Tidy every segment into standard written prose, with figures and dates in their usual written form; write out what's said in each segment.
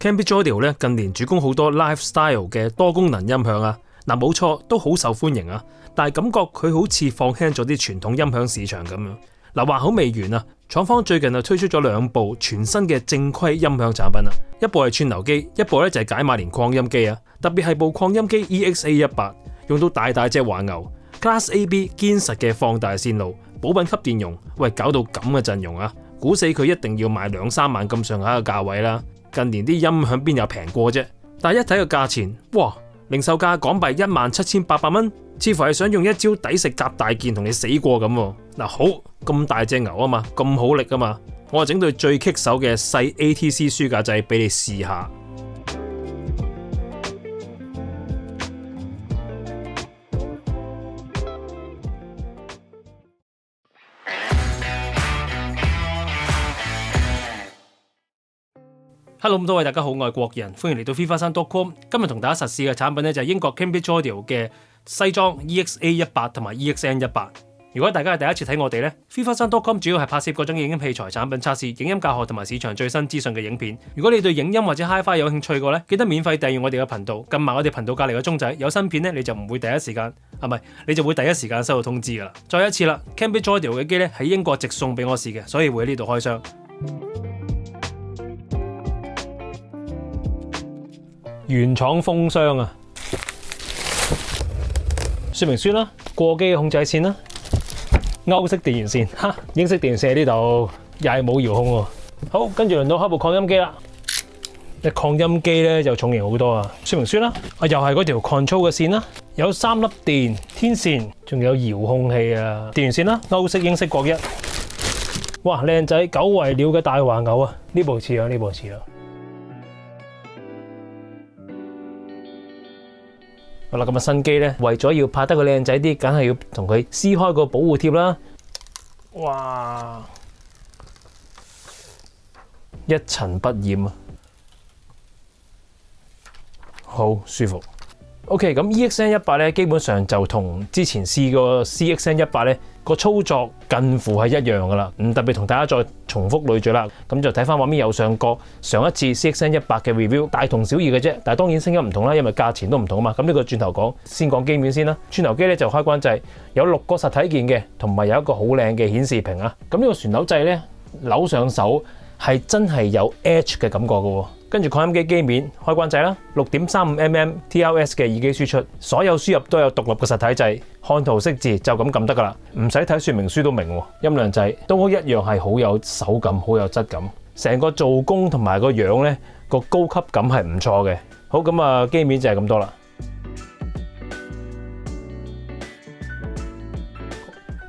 Cambridge Audio 咧近年主攻好多 lifestyle 嘅多功能音響啊，嗱冇錯都好受歡迎啊，但係感覺佢好似放輕咗啲傳統音響市場咁樣。嗱話好未完啊，廠方最近就推出咗2部全新嘅正規音響產品啊，一部係串流機，一部咧就係解碼連擴音機啊，特別係部擴音機 EXA18 用到大隻環牛 Class AB 堅實嘅放大線路，補品級電容，喂搞到咁嘅陣容啊，估死佢一定要賣2-3萬咁上下嘅價位啦。近年啲音響邊有平過啫？但係一睇個價錢，哇，零售價港幣17,800蚊，似乎係想用一招抵食夾大件同你死過咁。嗱好，咁大隻牛啊嘛，咁好力啊嘛，我就整對最棘手嘅細 ATC 書架掣俾你試下。Hello， 咁多位大家好，我係國人，歡迎嚟到 FIFA3.com。今日同大家實試嘅產品咧就係英國 Cambridge Audio 嘅西裝 EXA18 同埋 EXN18。如果大家係第一次睇我哋咧 ，FIFA3.com 主要係拍攝各種影音器材產品測試、影音教學同埋市場最新資訊嘅影片。如果你對影音或者 HiFi 有興趣嘅咧，記得免費訂閱我哋嘅頻道，撳埋我哋頻道隔離嘅鐘仔，有新片咧你就唔會第一時間你就會第一時間收到通知噶啦。再一次啦 ，Cambridge Audio 嘅機咧喺英國直送俾我試嘅，所以會喺呢度開箱。原廠封箱啊，說明書啦，過機嘅控制線啦，歐式電源線，英式電源線喺呢度，又係冇遙控喎。好，跟住輪到開部擴音機啦。隻擴音機咧就重型好多啊。說明書啦，又係嗰條 control 嘅線啦，有3粒電天線，仲有遙控器啊，電源線啦，歐式英式各一。哇，靚仔，久違了嘅大環牛啊！呢部似啊，呢部似啊。好啦，咁啊新機咧，為咗要拍得佢靚仔啲，梗係要同佢撕開個保護貼啦。哇，一塵不染啊，好舒服。OK， 咁 EXN18 咧，基本上就同之前試過 CXN18 咧個操作近乎係一樣噶啦，唔特別同大家再重複累贅啦。咁就睇翻畫面右上角上一次 CXN18 嘅 review， 大同小異嘅啫，但係當然聲音唔同啦，因為價錢都唔同啊嘛。咁呢個轉頭講，先講機面先啦。串流機咧就開關掣，有6個實體鍵嘅，同埋有一個好靚嘅顯示屏啊。咁呢個旋鈕掣咧扭上手係真係有 edge 嘅感覺嘅喎。跟住擴音機機面開關掣啦， 6.35mm TRS 嘅耳機輸出，所有輸入都有獨立嘅實體掣，看圖識字就咁撳得噶啦，唔使睇說明書都明喎。音量掣都一樣係好有手感，好有質感，成個做工同埋個樣咧個高級感係唔錯嘅。好，咁啊機面就係咁多啦。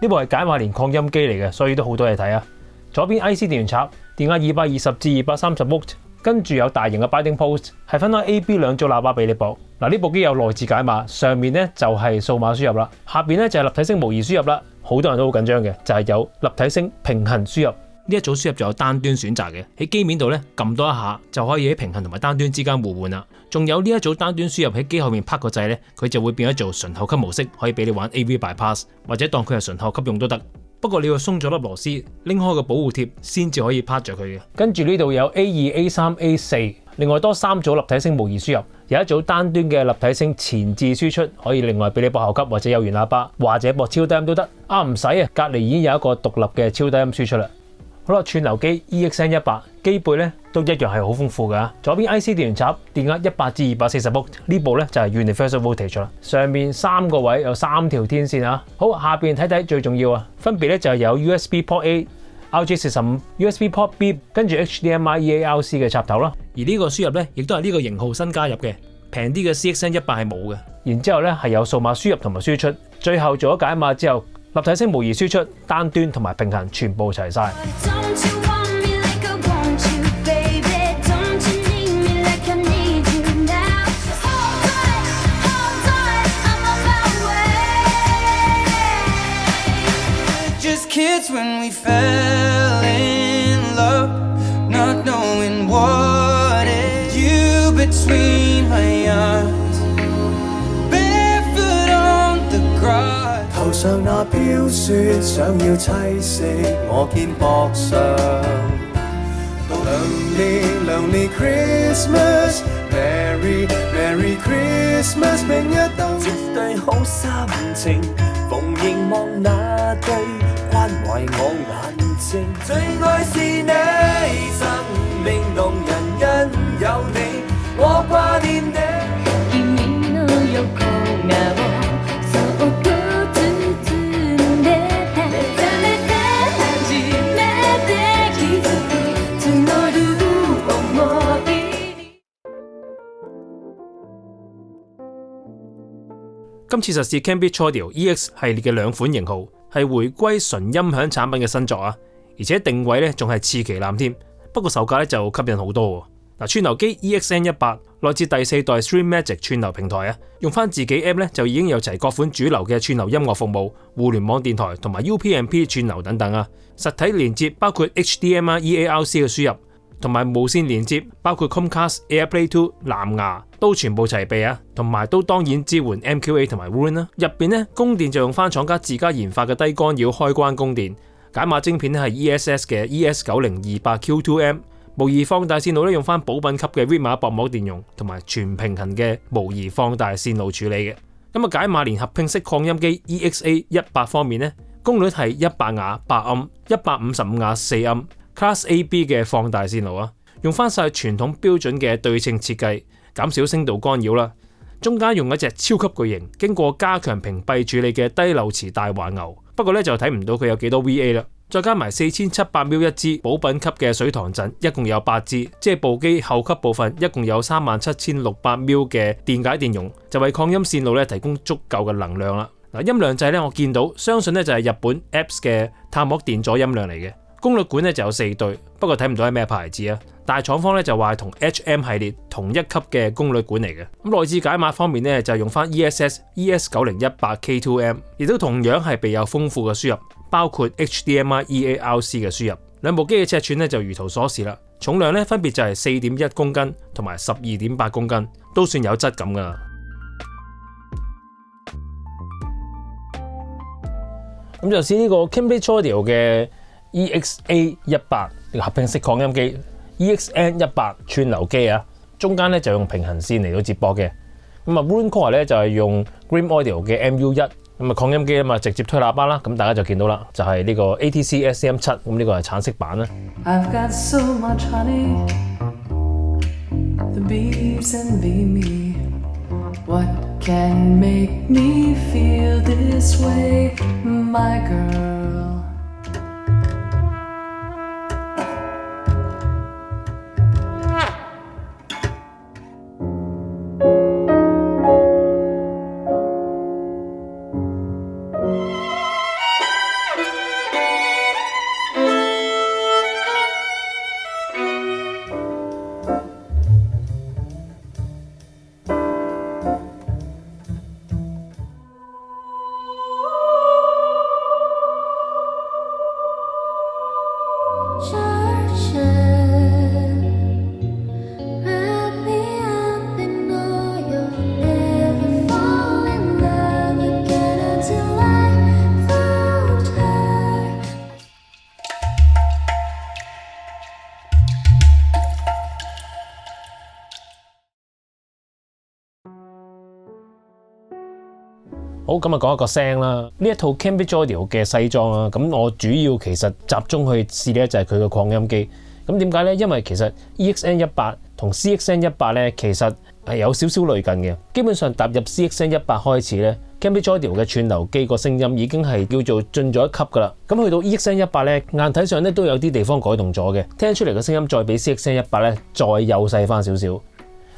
呢部係解碼連擴音機嚟嘅，所以都好多嘢睇啊。左邊 IC 電源插，電壓220至230V。跟住有大型嘅 Binding Post， 係分開 A、B 兩組喇叭俾你駁。嗱，呢部機有內置解碼，上面咧就係數碼輸入啦，下邊咧就係立體聲模擬輸入啦。好多人都好緊張嘅，就係有立體聲平衡輸入。呢一組輸入就有單端選擇嘅，喺機面度咧撳多一下就可以喺平衡同埋單端之間互換啦。仲有呢一組單端輸入喺機後面拍個掣咧，佢就會變咗做純後級模式，可以俾你玩 AV bypass 或者當佢係純後級用都得。不過你要鬆咗粒螺絲，拎開個保護貼先至可以拍着佢嘅。跟住呢度有 A2、A3、A4， 另外多3組立體聲模擬輸入，有一組單端嘅立體聲前置輸出，可以另外俾你播後級或者有源喇叭，或者播超低音都得。唔使啊，隔離已經有一個獨立嘅超低音輸出啦。好啦，串流機 EXN18 機背咧都一樣係好豐富噶。左邊 IC 電源插，電壓100至240V， 呢部咧就係 Universal Voltage 啦。上面3個位有3條天線啊。好，下邊睇睇最重要啊，分別咧就係有 USB Port A、RJ45、USB Port B， 跟住 HDMI EARC 嘅插頭啦。而呢個輸入咧亦都係呢個型號新加入嘅，平啲嘅 CXN18 係冇嘅。然之後咧係有數碼輸入同埋輸出，最後做咗解碼之後，立體聲模擬輸出、單端同埋平衡全部齊晒。Kids when we fell in love, not knowing what it you between my arms, barefoot on the grass. 頭上那飄雪想要棲息我肩膊上，到兩 Lonely Christmas Merry Merry Christmas 明日到絕對好心情，逢凝望那對關懷我眼睛，最愛是你，生命動人因有你，我掛念你。君の横顔そっと包んでた目覚めて初めて気づく募る想いに。今次實試 Cambridge Audio EX 系列嘅兩款型號，係回歸純音響產品嘅新作啊，而且定位咧仲係次旗艦添，不過售價咧就吸引好多喎。串流機 EXN18 來自第四代 StreamMagic 串流平台啊，用翻自己 App 咧就已經有齊各款主流嘅串流音樂服務、互聯網電台同埋 UPnP 串流等等啊。實體連接包括 HDMI、EARC 嘅輸入，同埋無線連接包括 Comcast、AirPlay 2、藍牙都全部齊備啊，同埋都當然支援 MQA 同埋 WLAN 啦。入邊咧供電就用翻廠家自家研發嘅低干擾開關供電，解碼晶片咧係 ESS 嘅 ES9028Q2M。模擬放大線路咧用翻寶品級嘅 RIP 碼薄膜電容同埋全平衡嘅模擬放大線路處理嘅。解碼連合併式擴音機 EXA18 方面咧，功率係100瓦8暗、155瓦4暗 Class AB 嘅放大線路啊，用翻晒傳統標準嘅對稱設計，減少聲道干擾啦。中間用一隻超級巨型經過加強屏蔽處理嘅低漏磁大環牛，不過咧就睇唔到佢有幾多 VA 啦。再加埋4700mAh一支寶品級嘅水塘陣，一共有8支，即係部機後級部分一共有37600mAh嘅電解電容，就為擴音線路咧提供足夠嘅能量啦。音量掣咧我見到，相信咧就係日本 Apps 嘅碳膜電阻音量嚟嘅。功率管咧就有4對，不過睇唔到係咩牌子啊。但係廠方咧就話係同 HM 系列同一級嘅功率管嚟嘅。內置解碼方面咧就係用翻 ESS ES9018K2M， 亦都同樣係備有豐富嘅輸入，包括 HDMI、EARC 嘅輸入。兩部機嘅尺寸咧就如圖所示啦，重量咧分別就係4.1公斤同埋12.8公斤，都算有質感㗎。咁就先呢個 Cambridge Audio 嘅 EXA18 合併式擴音機 EXN18 串流機啊，中間咧就用平衡線嚟到接駁嘅。Roon Core 咧就係用 Grim Audio 嘅 MU1。擴音機啊嘛，直接推喇叭啦，咁大家就見到啦，就係呢個 ATC SM7，咁呢個係橙色版啦。I've got so much honey, the bees envy me. What can make me feel this way, my girl?好，咁啊講一個聲啦。呢一套 Cambridge Audio 嘅西裝啊，咁我主要其實集中去試咧就係佢個擴音機。咁點解咧？因為其實 EXN18 同 CXN18 咧其實係有少少類近嘅。基本上踏入 CXN18 開始咧 ，Cambridge Audio 嘅串流機個聲音已經係叫做進咗一級噶啦。咁去到 EXN18 咧，硬體上咧都有啲地方改動咗嘅，聽出嚟嘅聲音再比 CXN18 咧再幼細翻少少。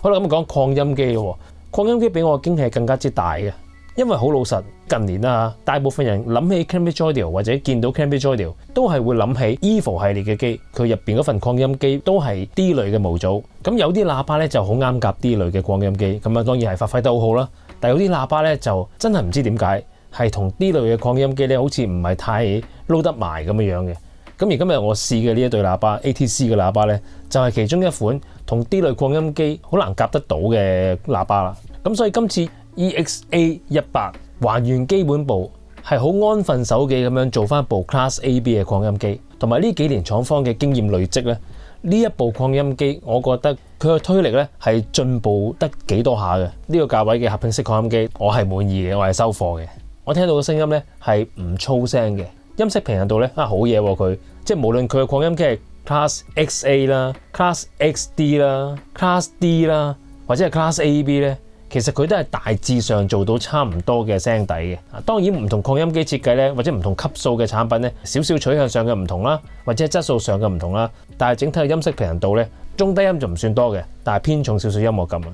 好啦，咁講擴音機咯。擴音機俾我嘅驚喜係更加之大嘅。因為好老實，近年啦，大部分人諗起 Cambridge Audio 或者見到 Cambridge Audio 都係會諗起 Evo 系列嘅機，佢入邊嗰份擴音機都係 D 類嘅模組。咁有啲喇叭咧就好啱夾 D 類嘅擴音機，咁啊當然係發揮得好好啦。但有啲喇叭咧就真係唔知點解係同 D 類嘅擴音機咧，好似唔係太撈得埋咁樣嘅。咁而今日我試嘅呢一對喇叭 ATC 嘅喇叭咧，就係其中一款同 D 類擴音機好難夾得到嘅喇叭啦。咁所以今次EXA18 還原基本部係好安分守己咁樣做翻部 Class AB 嘅擴音機，同埋呢幾年廠方嘅經驗累積咧，呢一部擴音機，我覺得佢嘅推力咧係進步得幾多下嘅。呢個價位嘅合併式擴音機，我係滿意嘅，我係收貨嘅。我聽到嘅聲音咧係唔粗聲嘅，音色平衡度咧好嘢喎佢，即係無論佢嘅擴音機係 Class XA 啦、Class XD 啦、Class D 啦，或者係 Class AB 咧。其實佢都係大致上做到差唔多嘅聲底嘅。當然唔同擴音機設計咧，或者唔同級數嘅產品咧，少少取向上嘅唔同啦，或者質素上嘅唔同啦。但係整體嘅音色平衡度咧，中低音就唔算多嘅，但係偏重少少音樂感啊。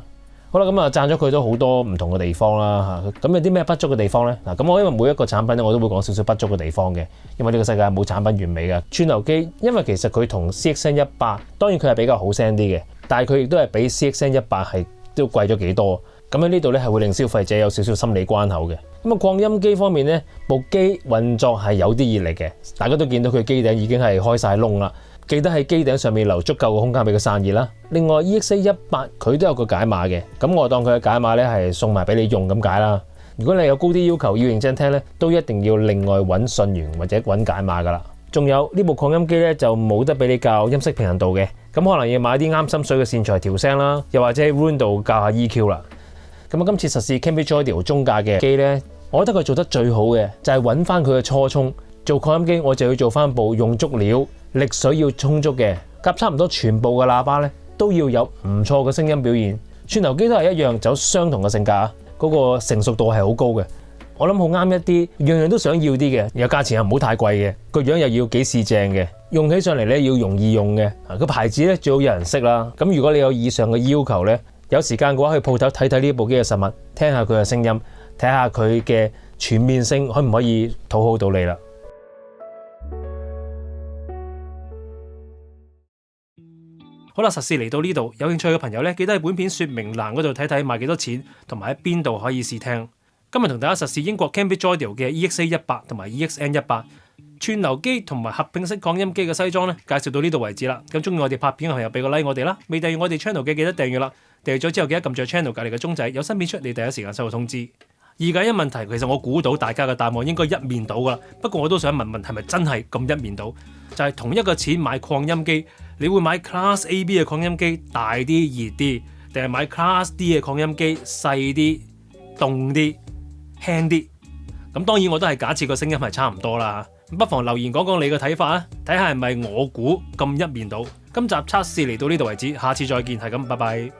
好啦，咁啊讚咗佢都好多唔同嘅地方啦嚇。咁有啲咩不足嘅地方咧？嗱，咁我因為每一個產品咧，我都會講少少不足嘅地方嘅，因為呢個世界冇產品完美嘅。串流機因為其實佢同 CXN 100，當然佢係比較好聲啲嘅，但係佢亦都係比 CXN 100係都貴咗幾多。咁喺呢度咧係會令消費者有少少心理關口嘅。咁啊擴音機方面咧，部機運作係有啲熱力嘅，大家都見到佢機頂已經係開晒窿啦。記得喺機頂上面留足夠嘅空間俾佢散熱啦。另外 EXA 100佢都有個解碼嘅，咁我當佢嘅解碼咧係送埋俾你用咁解啦。如果你有高啲要求要認真聽咧，都一定要另外揾信源或者揾解碼噶啦。仲有呢部擴音機咧就冇得俾你校音色平衡度嘅，咁可能要買啲啱心水嘅線材調聲啦，又或者喺 Roon 度校下 EQ 啦。咁啊，今次實試 Cambridge Audio 中價嘅機咧，我覺得佢做得最好嘅就係揾翻佢嘅初衷。做擴音機我就要做翻部用足料、力水要充足嘅，夾差唔多全部嘅喇叭咧都要有唔錯嘅聲音表現。串流機都係一樣，走相同嘅性格啊，嗰個成熟度係好高嘅。我諗好啱一啲，樣樣都想要啲嘅，有價錢又唔好太貴嘅，個樣又要幾試正嘅，用起上嚟咧要容易用嘅。個牌子咧最好有人識啦。咁如果你有以上嘅要求咧，有時間嘅話去鋪頭睇睇呢部機嘅實物，聽下佢嘅聲音，睇下佢嘅全面性可唔可以討好到你啦。好啦，實試嚟到呢度，有興趣嘅朋友咧，記得喺本片說明欄嗰度睇睇賣幾多錢，同埋喺邊度可以試聽。今日同大家實試英國 Cambridge Audio 嘅 EXA 100同埋 EXN 100串流機同埋合併式擴音機嘅西裝咧，介紹到呢度為止啦。咁中意我哋拍片嘅朋友俾個 like 我哋啦，未訂閱我哋 channel 嘅記得訂閱啦。訂閱咗之後記得撳住 channel 隔離嘅鐘仔，有新片出你第一時間收到通知。二揀一問題，其實我估到大家嘅答案應該一面倒噶啦，不過我都想問問係咪真係咁一面倒？就係同一個錢買擴音機，你會買 Class AB 嘅擴音機大啲熱啲，定係買 Class D 嘅擴音機細啲凍啲輕啲？咁當然我都係假設個聲音係差唔多啦，不妨留言講講你嘅睇法啊，睇下係咪我估咁一面倒。今集測試嚟到呢度為止，下次再見，係咁，拜拜。